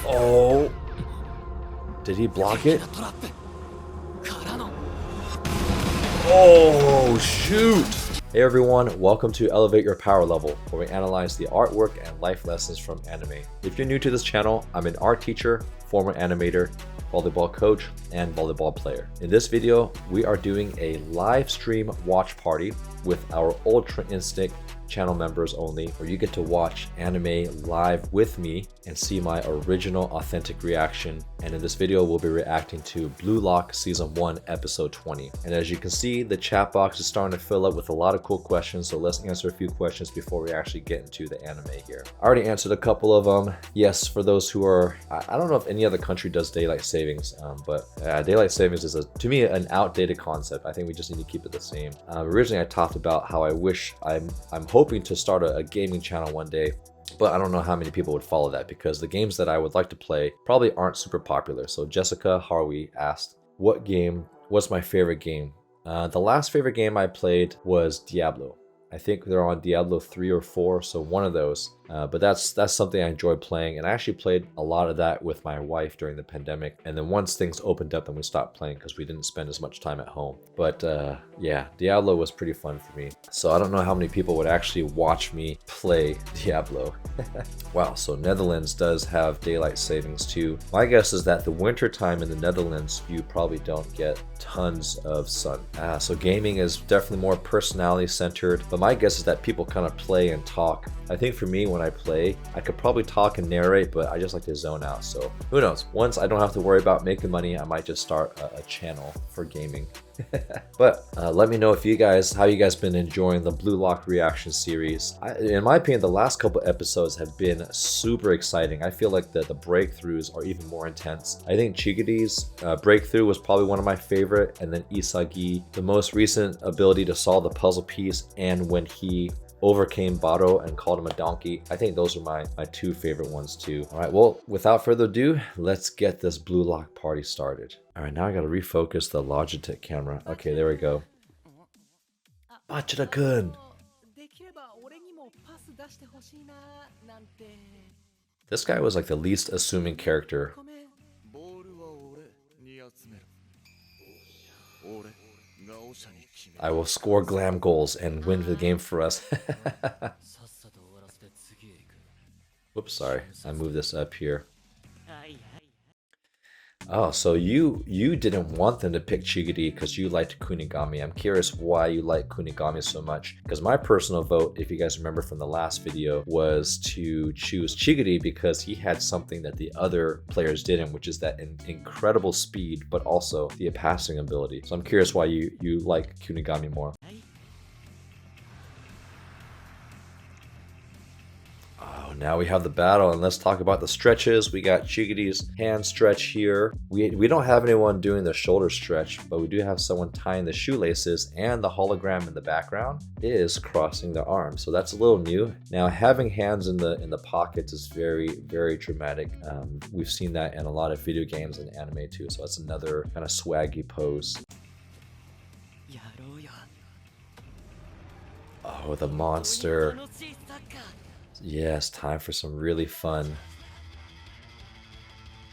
Oh, did he block it? Oh, shoot! Hey everyone, welcome to Elevate Your Power Level, where we analyze the artwork and life lessons from anime. If you're new to this channel, I'm an art teacher, former animator, volleyball coach, and volleyball player. In this video, we are doing a live stream watch party with our Ultra Instinct channel members only, where you get to watch anime live with me and see my original authentic reaction. And in this video, we'll be reacting to Blue Lock Season 1, Episode 20. And as you can see, the chat box is starting to fill up with a lot of cool questions, so let's answer a few questions before we actually get into the anime here. I already answered a couple of them. Yes, for those who are, I don't know if any other country does daylight savings, but daylight savings is, to me, an outdated concept. I think we just need to keep it the same. Originally, I talked about how I wish, I'm hoping to start a gaming channel one day, but I don't know how many people would follow that because the games that I would like to play probably aren't super popular. So Jessica Harvey asked, what's my favorite game? The last favorite game I played was Diablo. I think they're on Diablo 3 or 4, so one of those. But that's something I enjoy playing, and I actually played a lot of that with my wife during the pandemic. And then once things opened up, then we stopped playing because we didn't spend as much time at home. But yeah, Diablo was pretty fun for me. So I don't know how many people would actually watch me play Diablo. Wow, so Netherlands does have daylight savings too. My guess is that the winter time in the Netherlands, you probably don't get tons of sun. So gaming is definitely more personality centered, but my guess is that people kind of play and talk. I think for me, when I play, I could probably talk and narrate, but I just like to zone out. So who knows? Once I don't have to worry about making money, I might just start a channel for gaming. But let me know if how you guys been enjoying the Blue Lock reaction series. In my opinion, the last couple episodes have been super exciting. I feel like the breakthroughs are even more intense. I think Chigidi's breakthrough was probably one of my favorite, and then Isagi, the most recent ability to solve the puzzle piece, and when he overcame Baro and called him a donkey. I think those are my two favorite ones too. All right, well, without further ado, let's get this Blue Lock party started. All right, now I gotta refocus the Logitech camera. Okay, there we go. Bachira-kun! This guy was like the least assuming character. I will score glam goals and win the game for us. Whoops, sorry. I moved this up here. Oh, so you didn't want them to pick Chigiri because you liked Kunigami. I'm curious why you like Kunigami so much. Because my personal vote, if you guys remember from the last video, was to choose Chigiri because he had something that the other players didn't, which is that incredible speed, but also the passing ability. So I'm curious why you like Kunigami more. Now we have the battle, and let's talk about the stretches. We got Chigiri's hand stretch here. We don't have anyone doing the shoulder stretch, but we do have someone tying the shoelaces, and the hologram in the background is crossing their arms. So that's a little new. Now having hands in the pockets is very, very dramatic. We've seen that in a lot of video games and anime too. So that's another kind of swaggy pose. Oh, the monster. Yes, time for some really fun.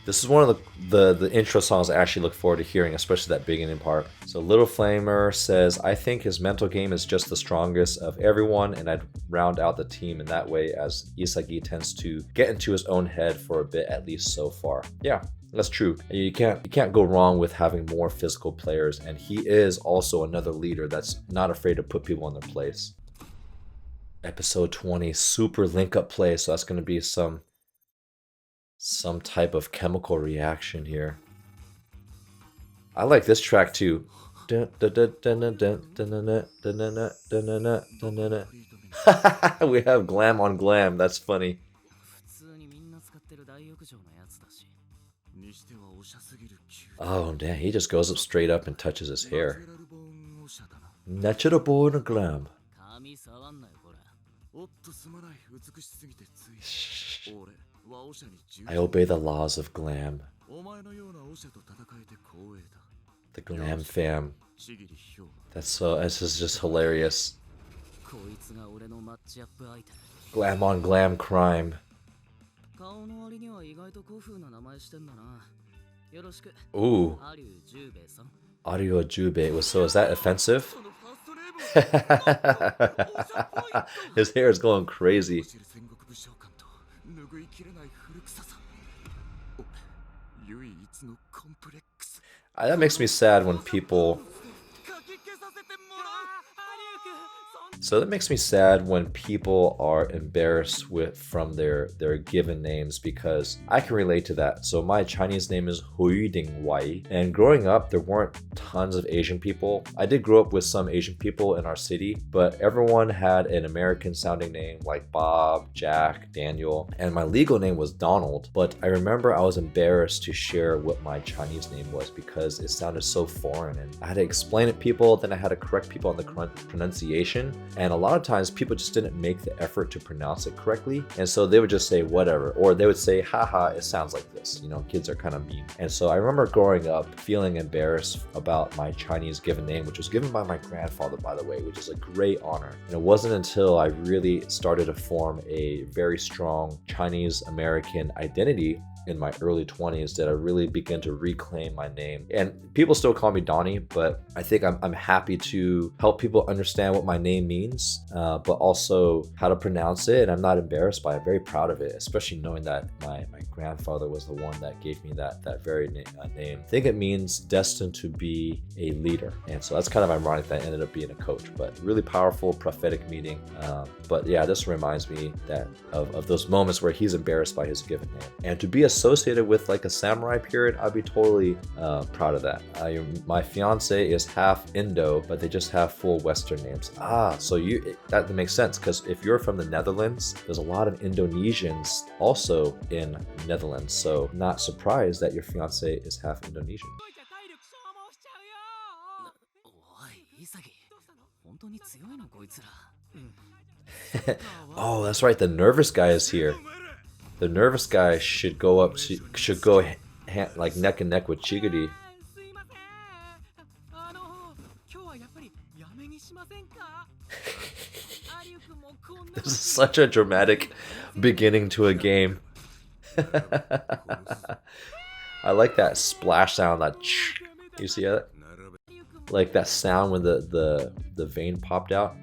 This is one of the intro songs I actually look forward to hearing, especially that beginning part. So Little Flamer says, I think his mental game is just the strongest of everyone, and I'd round out the team in that way, as Isagi tends to get into his own head for a bit, at least so far. Yeah, that's true. You can't go wrong with having more physical players, and he is also another leader that's not afraid to put people in their place. Episode 20, super link up play, so that's going to be some type of chemical reaction here. I like this track too. We have glam on glam, that's funny. Oh damn, he just goes up straight up and touches his hair. Natural born glam. I obey the laws of glam. The glam fam. This is just hilarious. Glam on glam crime. Ooh. Audio Jube. So is that offensive? His hair is going crazy. That makes me sad when people... So that makes me sad when people are embarrassed from their given names, because I can relate to that. So my Chinese name is Hui Ding Wai, and growing up there weren't tons of Asian people. I did grow up with some Asian people in our city, but everyone had an American sounding name like Bob, Jack, Daniel, and my legal name was Donald. But I remember I was embarrassed to share what my Chinese name was because it sounded so foreign, and I had to explain it to people, then I had to correct people on the pronunciation. And a lot of times people just didn't make the effort to pronounce it correctly. And so they would just say whatever, or they would say, haha, it sounds like this. You know, kids are kind of mean. And so I remember growing up feeling embarrassed about my Chinese given name, which was given by my grandfather, by the way, which is a great honor. And it wasn't until I really started to form a very strong Chinese American identity in my early 20s that I really began to reclaim my name. And people still call me Donnie, but I think I'm happy to help people understand what my name means, but also how to pronounce it. And I'm not embarrassed by it. I'm very proud of it, especially knowing that my grandfather was the one that gave me that very name. I think it means destined to be a leader. And so that's kind of ironic that I ended up being a coach, but really powerful prophetic meaning. But yeah, this reminds me that of those moments where he's embarrassed by his given name. And to be associated with like a samurai period, I'd be totally proud of that. My fiance is half Indo, but they just have full Western names. So that makes sense, because if you're from the Netherlands, there's a lot of Indonesians also in Netherlands. So not surprised that your fiance is half Indonesian. Oh, that's right. The nervous guy is here. The nervous guy should go like neck and neck with Chigiri. This is such a dramatic beginning to a game. I like that splash sound, that you see that? Like that sound when the vein popped out.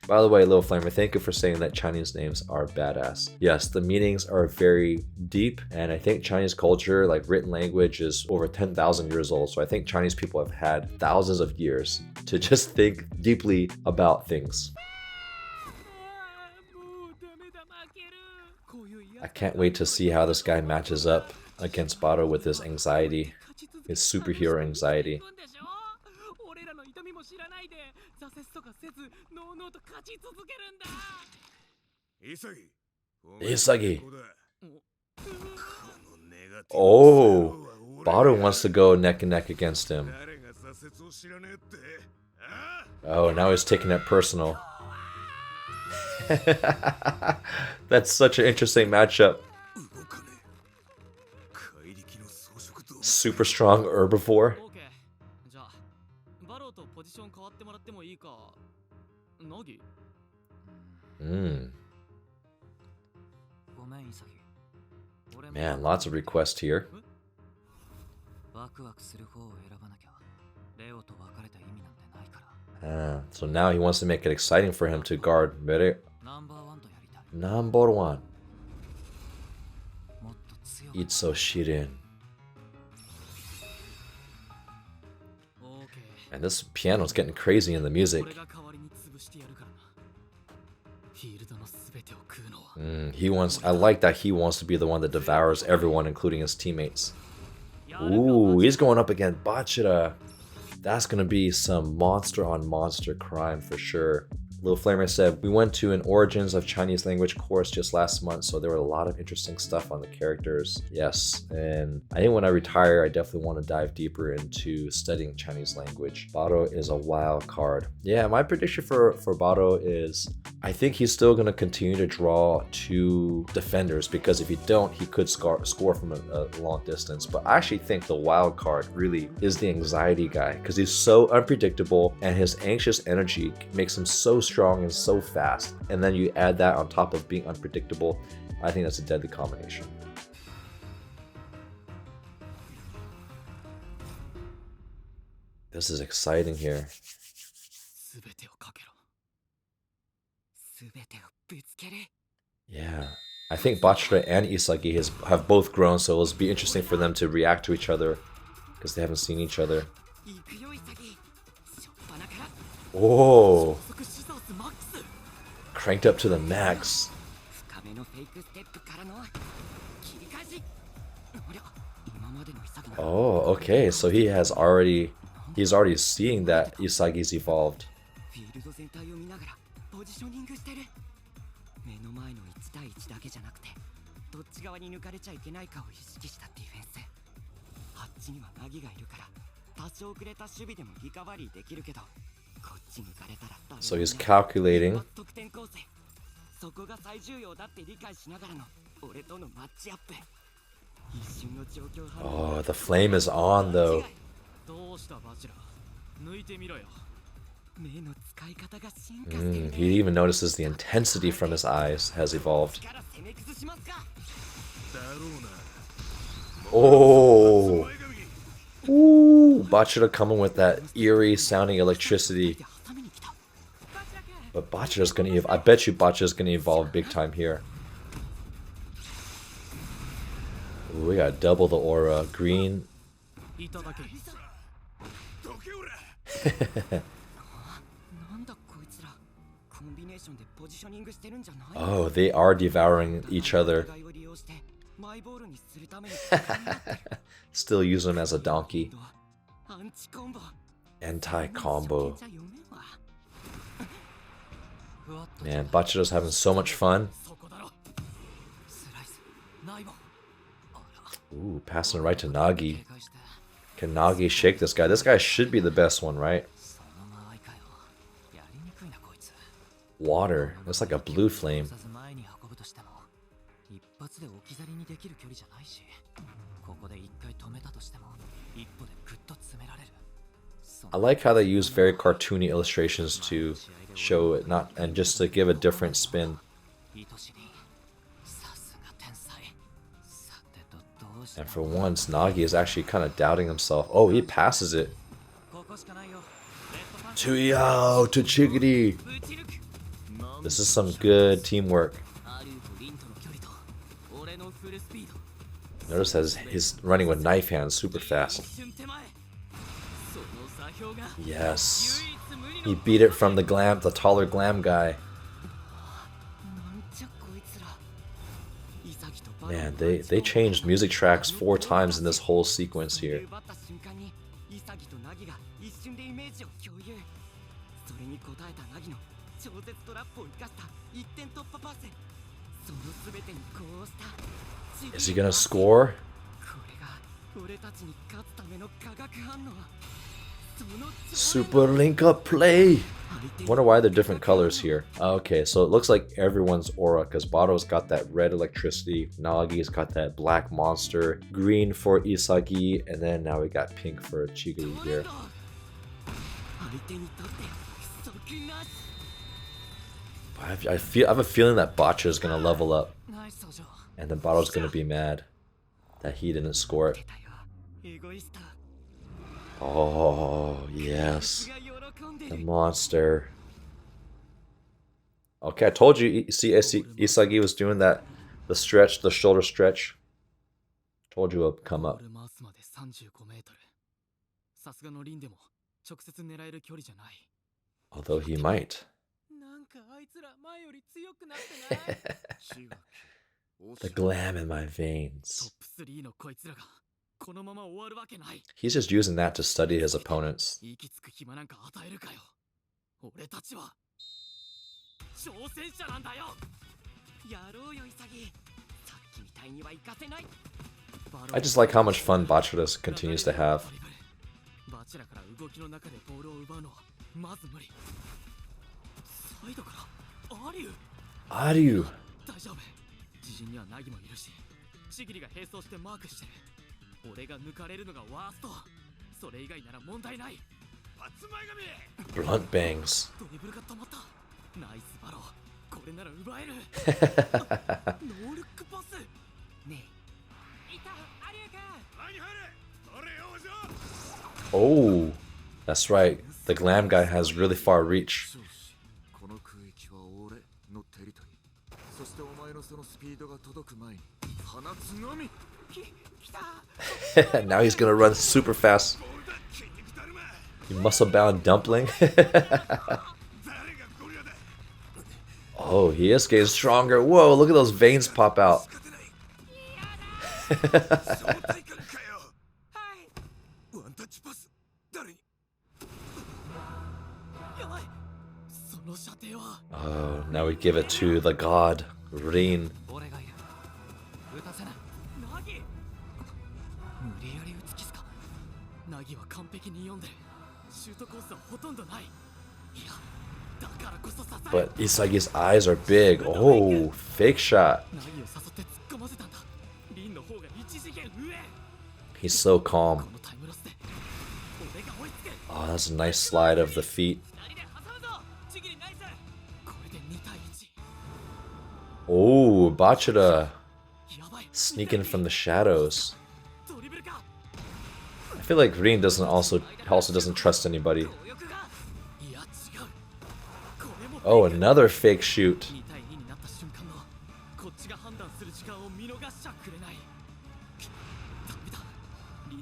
By the way, Little Flamer, thank you for saying that Chinese names are badass. Yes, the meanings are very deep, and I think Chinese culture, like written language, is over 10,000 years old. So I think Chinese people have had thousands of years to just think deeply about things. I can't wait to see how this guy matches up against Bado with his anxiety, his superhero anxiety. Isagi. Oh, Bado wants to go neck and neck against him. Oh, now he's taking it personal. That's such an interesting matchup. Super strong herbivore. Man, lots of requests here. So now he wants to make it exciting for him to guard Mere. Number one. It's so shirin. And this piano's getting crazy in the music. I like that he wants to be the one that devours everyone, including his teammates. Ooh, he's going up against Bachira. That's gonna be some monster on monster crime for sure. Little Flamer said, we went to an Origins of Chinese Language course just last month, so there were a lot of interesting stuff on the characters. Yes, and I think when I retire, I definitely want to dive deeper into studying Chinese language. Bado is a wild card. Yeah, my prediction for Bado is I think he's still going to continue to draw two defenders, because if he don't, he could score from a long distance. But I actually think the wild card really is the anxiety guy, because he's so unpredictable and his anxious energy makes him so strong and so fast. And then you add that on top of being unpredictable. I think that's a deadly combination. This is exciting here. Yeah, I think Bachira and Isagi have both grown, so it'll be interesting for them to react to each other because they haven't seen each other. Oh, cranked up to the max. Oh, okay, so he's already seeing that Isagi's evolved. So he's calculating. Oh, the flame is on though. He even notices the intensity from his eyes has evolved. Oh! Ooh! Bachira coming with that eerie sounding electricity. But Bachira's gonna evolve. I bet you Bachira's gonna evolve big time here. Ooh, we got double the aura. Green. Oh, they are devouring each other. Still use him as a donkey. Anti-combo. Man, Bachira's having so much fun. Ooh, passing right to Nagi. Can Nagi shake this guy? This guy should be the best one, right? Water. It's like a blue flame. I like how they use very cartoony illustrations to show it, not and just to give a different spin. And for once, Nagi is actually kind of doubting himself. Oh, he passes it. To Yao, to Chigiri. This is some good teamwork. Notice as he's running with knife hands super fast. Yes. He beat it from the taller glam guy. Man, they changed music tracks 4 times in this whole sequence here. Is he gonna score? Super link up play! Wonder why they're different colors here. Okay, so it looks like everyone's aura, because Bado's got that red electricity, Nagi's got that black monster, green for Isagi, and then now we got pink for Chigiri here. I have a feeling that Bachira is gonna level up, and then Bado's gonna be mad that he didn't score it. Oh yes, the monster. Okay, I told you. See, Isagi was doing that, the stretch, the shoulder stretch. Told you it would come up. Although he might. The glam in my veins. He's just using that to study his opponents. I just like how much fun Bachira continues to have. Aryu. 大丈夫。自陣にはナギもいるし、シギリが並走してマークしてる。俺が抜かれるのがワースト。それ以外なら問題ない。パツ前髪。 Blunt bangs. ドリブルが止まった。ナイスバロー。これなら奪える。ノールックパス。ねえ。いた、アリュー君。前に入れ。それよ、じゃ。Oh, that's right. The glam guy has really far reach. Now he's gonna run super fast. You muscle bound dumpling. Oh, he is getting stronger. Whoa, look at those veins pop out. Oh, now we give it to the god, Rin. But Isagi's eyes are big. Oh, fake shot. He's so calm. Oh, that's a nice slide of the feet. Oh, Bachira sneaking from the shadows. I feel like Rin also doesn't trust anybody. Oh, another fake shoot.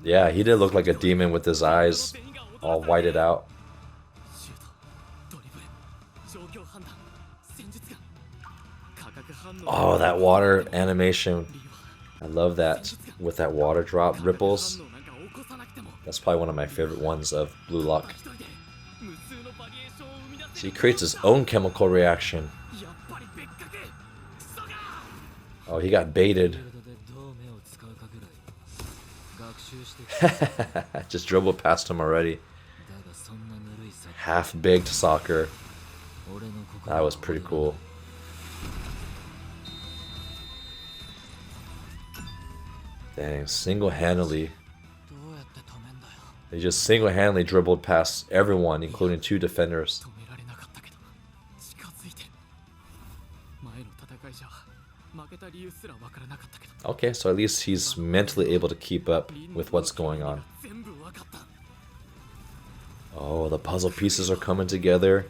Yeah, he did look like a demon with his eyes all whited out. Oh, that water animation. I love that. With that water drop ripples. That's probably one of my favorite ones of Blue Lock. So he creates his own chemical reaction. Oh, he got baited. Just dribbled past him already. Half-baked soccer. That was pretty cool. Dang, single-handedly. They just single-handedly dribbled past everyone, including 2 defenders. Okay, so at least he's mentally able to keep up with what's going on. Oh, the puzzle pieces are coming together.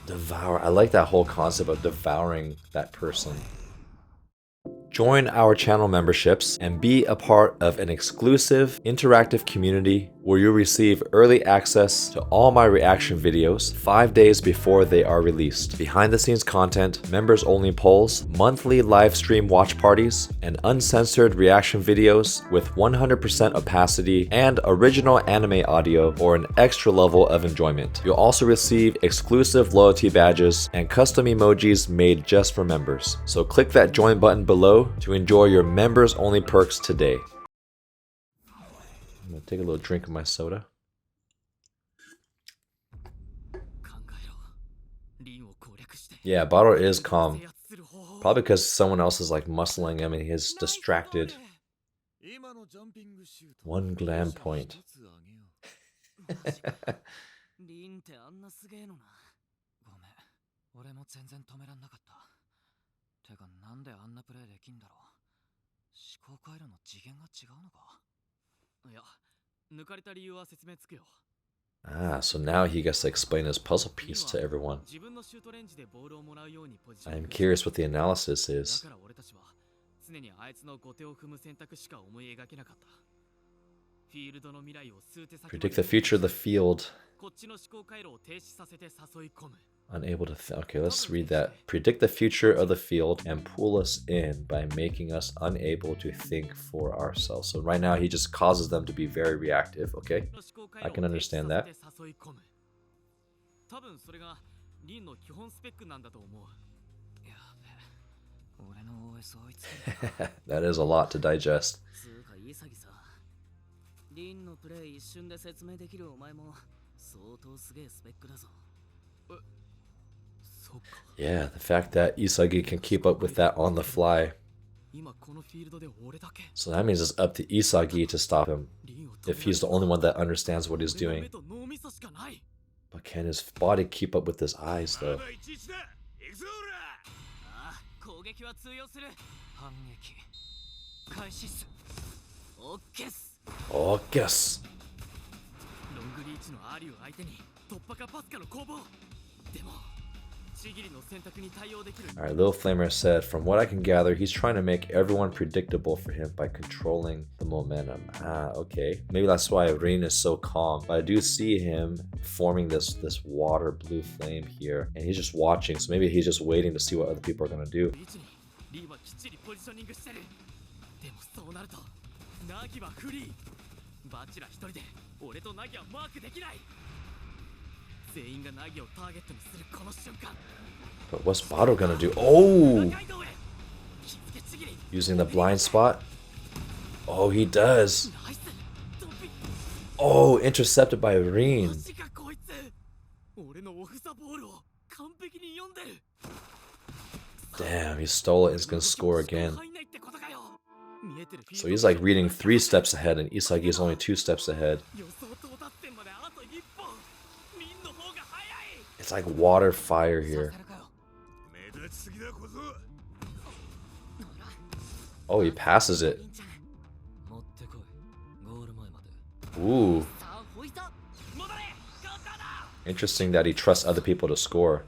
Devour. I like that whole concept of devouring that person. Join our channel memberships and be a part of an exclusive interactive community where you'll receive early access to all my reaction videos 5 days before they are released. Behind the scenes content, members only polls, monthly live stream watch parties, and uncensored reaction videos with 100% opacity and original anime audio for an extra level of enjoyment. You'll also receive exclusive loyalty badges and custom emojis made just for members. So click that join button below to enjoy your members only perks today. I'm gonna take a little drink of my soda. Yeah, Baro is calm. Probably because someone else is like muscling him and he's distracted. 1 glam point. Ah, so now he gets to explain his puzzle piece to everyone. I'm curious what the analysis is. Predict the future of the field. Unable to okay, let's read that. Predict the future of the field and pull us in by making us unable to think for ourselves. So right now he just causes them to be very reactive, okay? I can understand that. That is a lot to digest. Yeah, the fact that Isagi can keep up with that on the fly. So that means it's up to Isagi to stop him, if he's the only one that understands what he's doing. But can his body keep up with his eyes, though? Oh, guess. Alright, Lil Flamer said, from what I can gather, he's trying to make everyone predictable for him by controlling the momentum. Ah, okay. Maybe that's why Rin is so calm. But I do see him forming this water blue flame here. And he's just watching, so maybe he's just waiting to see what other people are going to do. But what's Bado gonna do? Oh! Using the blind spot? Oh, he does. Oh, intercepted by Rin. Damn, he stole it. He's gonna score again. So he's like reading 3 steps ahead, and Isagi is only 2 steps ahead. It's like water fire here. Oh, he passes it. Ooh. Interesting that he trusts other people to score.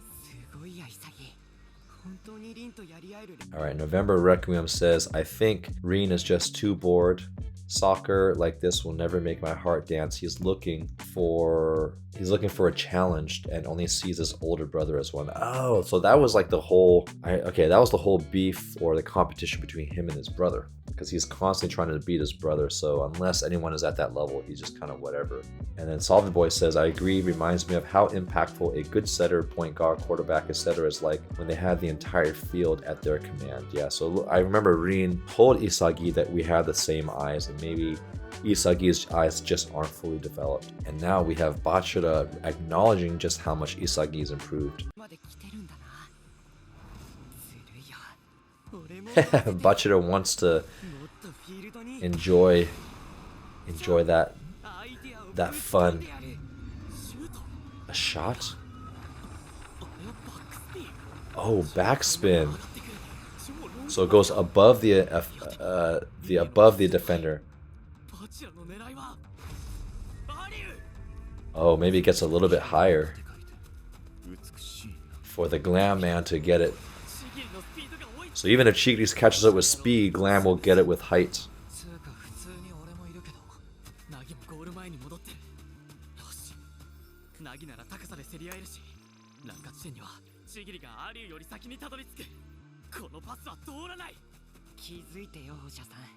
Alright, November Requiem says, I think Rin is just too bored. Soccer like this will never make my heart dance. He's looking for a challenge and only sees his older brother as one. Oh, so that was like the whole that was the whole beef or the competition between him and his brother, because he's constantly trying to beat his brother. So unless anyone is at that level, he's just kind of whatever. And then Solvent Boy says, I agree, reminds me of how impactful a good setter, point guard, quarterback, etc. is like when they had the entire field at their command. Yeah, so I remember Rin told Isagi that we had the same eyes, and maybe Isagi's eyes just aren't fully developed. And now we have Bachira acknowledging just how much Isagi's improved. Bachira wants to enjoy that fun. A shot? Oh, backspin. So it goes above the defender. Oh, maybe it gets a little bit higher for the Glam man to get it. So even if Chigris catches it with speed, Glam will get it with height.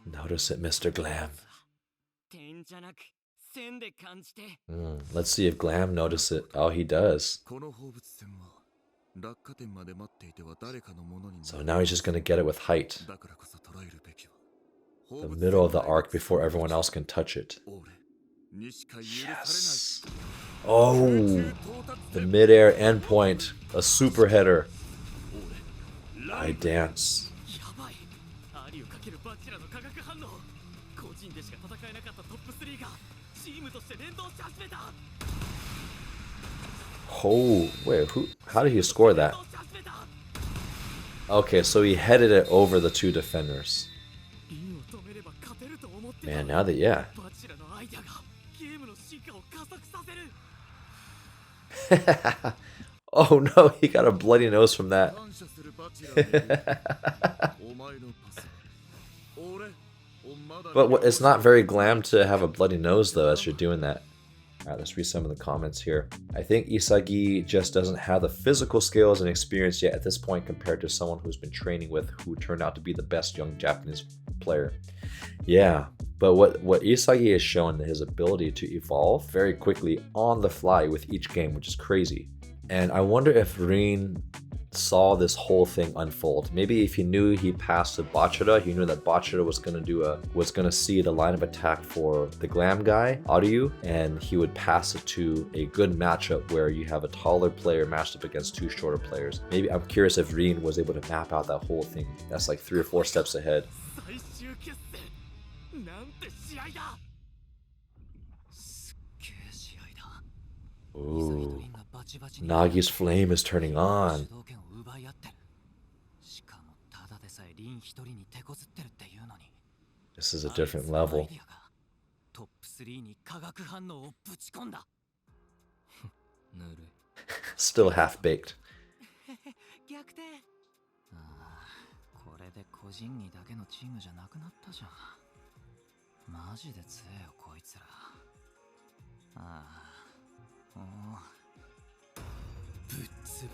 Notice it, Mr. Glam. Let's see if Glam notices it. Oh, he does. So now he's just going to get it with height. The middle of the arc before everyone else can touch it. Yes! Oh! The mid-air endpoint. A super header. I dance. Oh, wait, how did he score that? Okay, so he headed it over the 2 defenders. Man, now that, yeah. Oh no, he got a bloody nose from that. But it's not very glam to have a bloody nose though as you're doing that. Alright, let's read some of the comments here. I think Isagi just doesn't have the physical skills and experience yet at this point compared to someone who's been training with who turned out to be the best young Japanese player. Yeah, but what Isagi has shown is his ability to evolve very quickly on the fly with each game, which is crazy. And I wonder if Rin saw this whole thing unfold. Maybe if he knew he passed to Bachara, he knew that Bachara was gonna see the line of attack for the glam guy, Haikyuu, and he would pass it to a good matchup where you have a taller player matched up against two shorter players. Maybe I'm curious if Rin was able to map out that whole thing. That's like 3 or 4 steps ahead. Ooh. Nagi's flame is turning on. This is a different level. Still half-baked.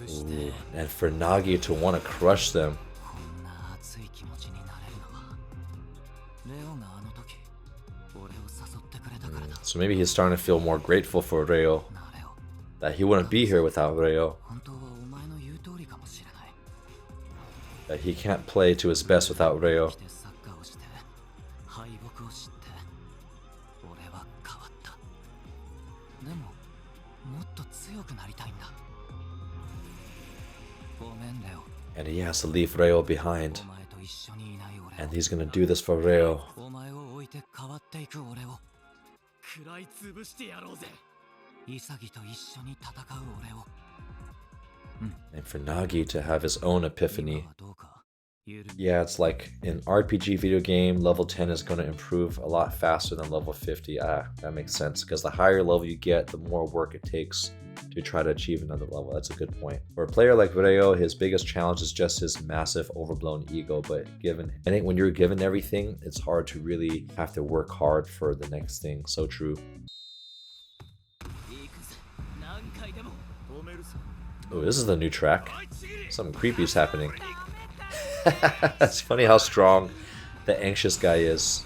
Ooh, and for Nagi to want to crush them. So maybe he's starting to feel more grateful for Reo, that he wouldn't be here without Reo, that he can't play to his best without Reo. And he has to leave Reo behind. And he's gonna do this for Reo. And for Nagi to have his own epiphany. Yeah, it's like an RPG video game, level 10 is going to improve a lot faster than level 50. That makes sense, because the higher level you get, the more work it takes to try to achieve another level. That's a good point. For a player like Reo, his biggest challenge is just his massive overblown ego, but I think when you're given everything, it's hard to really have to work hard for the next thing. So true. Oh, this is the new track. Something creepy is happening. It's funny how strong the anxious guy is.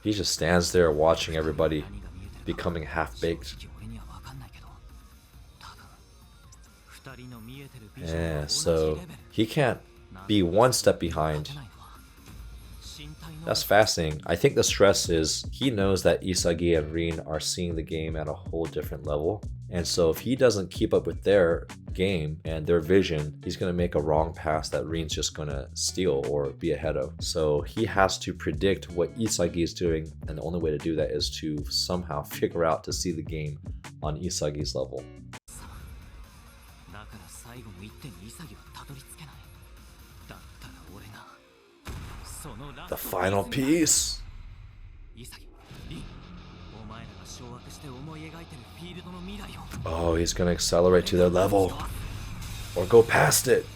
He just stands there watching everybody becoming half-baked. Yeah, so he can't be one step behind. That's fascinating. I think the stress is he knows that Isagi and Rin are seeing the game at a whole different level. And so if he doesn't keep up with their game and their vision, he's going to make a wrong pass that Rin's just going to steal or be ahead of. So he has to predict what Isagi is doing, and the only way to do that is to somehow figure out to see the game on Isagi's level. The final piece. Oh, he's gonna accelerate to their level or go past it.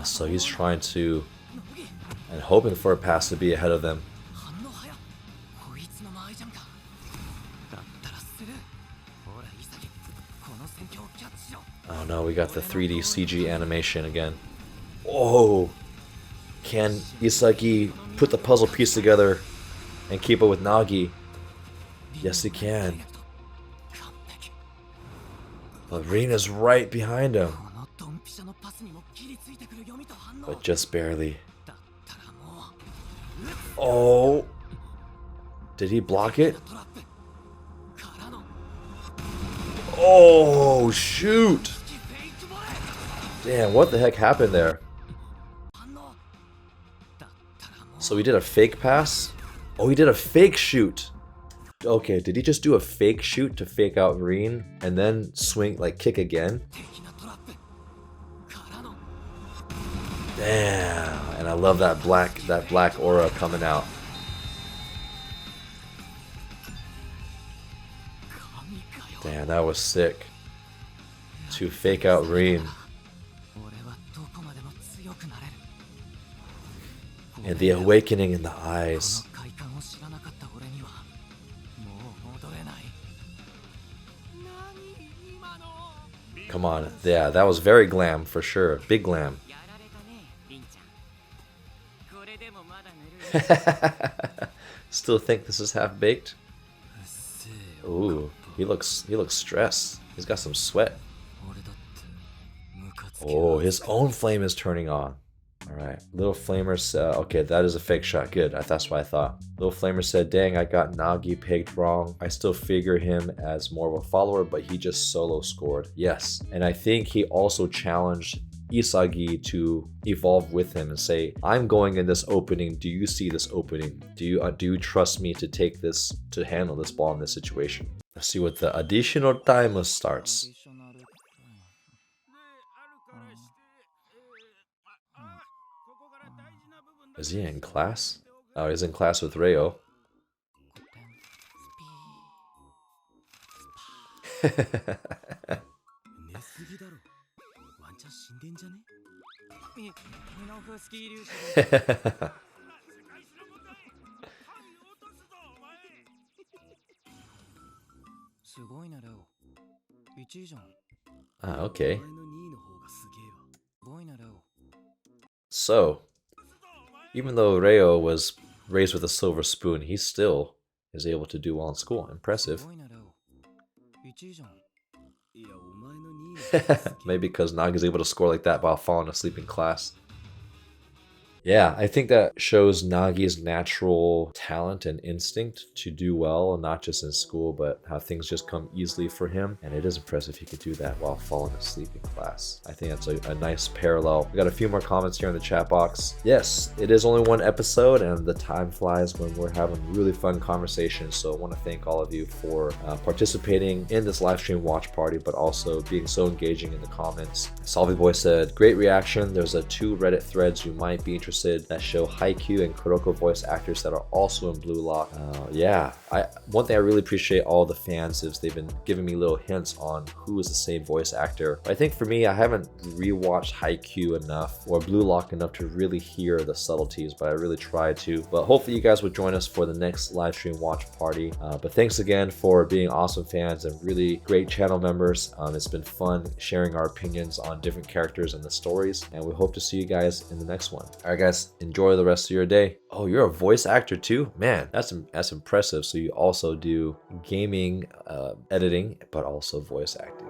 So he's trying to and hoping for a pass to be ahead of them. Oh no, we got the 3D CG animation again. Oh! Can Isagi put the puzzle piece together and keep it with Nagi? Yes, he can. But Rina's right behind him. But just barely. Oh! Did he block it? Oh, shoot! Damn, what the heck happened there? So he did a fake pass? Oh, he did a fake shoot! Okay, did he just do a fake shoot to fake out Rin and then swing, like kick again? Damn, and I love that black aura coming out. Damn, that was sick. To fake out Rin. And the awakening in the eyes. Come on. Yeah, that was very glam for sure. Big glam. Still think this is half baked? Ooh, he looks stressed. He's got some sweat. Oh, his own flame is turning on. Alright, Little Flamer said, okay, that is a fake shot. Good, that's what I thought. Little Flamer said, dang, I got Nagi pegged wrong. I still figure him as more of a follower, but he just solo scored. Yes, and I think he also challenged Isagi to evolve with him and say, I'm going in this opening. Do you see this opening? Do you trust me to take this, to handle this ball in this situation? Let's see what the additional time starts. Is he in class? Oh, he's in class with Ryo. Okay. So, even though Ryo was raised with a silver spoon, he still is able to do well in school. Impressive. Maybe because Nagi's able to score like that while falling asleep in class. Yeah, I think that shows Nagi's natural talent and instinct to do well, not just in school, but how things just come easily for him. And it is impressive he could do that while falling asleep in class. I think that's a nice parallel. We got a few more comments here in the chat box. Yes, it is only one episode and the time flies when we're having really fun conversations. So I want to thank all of you for participating in this live stream watch party, but also being so engaging in the comments. Salvi Boy said, great reaction. There's 2 Reddit threads you might be interested that show Haikyuu and Kuroko voice actors that are also in Blue Lock. Yeah, one thing I really appreciate all the fans is they've been giving me little hints on who is the same voice actor. But I think for me, I haven't rewatched Haikyuu enough or Blue Lock enough to really hear the subtleties, but I really try to. But hopefully you guys would join us for the next live stream watch party. But thanks again for being awesome fans and really great channel members. It's been fun sharing our opinions on different characters and the stories, and we hope to see you guys in the next one. All right, guys, enjoy the rest of your day. Oh, you're a voice actor too? Man, that's impressive. So you also do gaming editing, but also voice acting.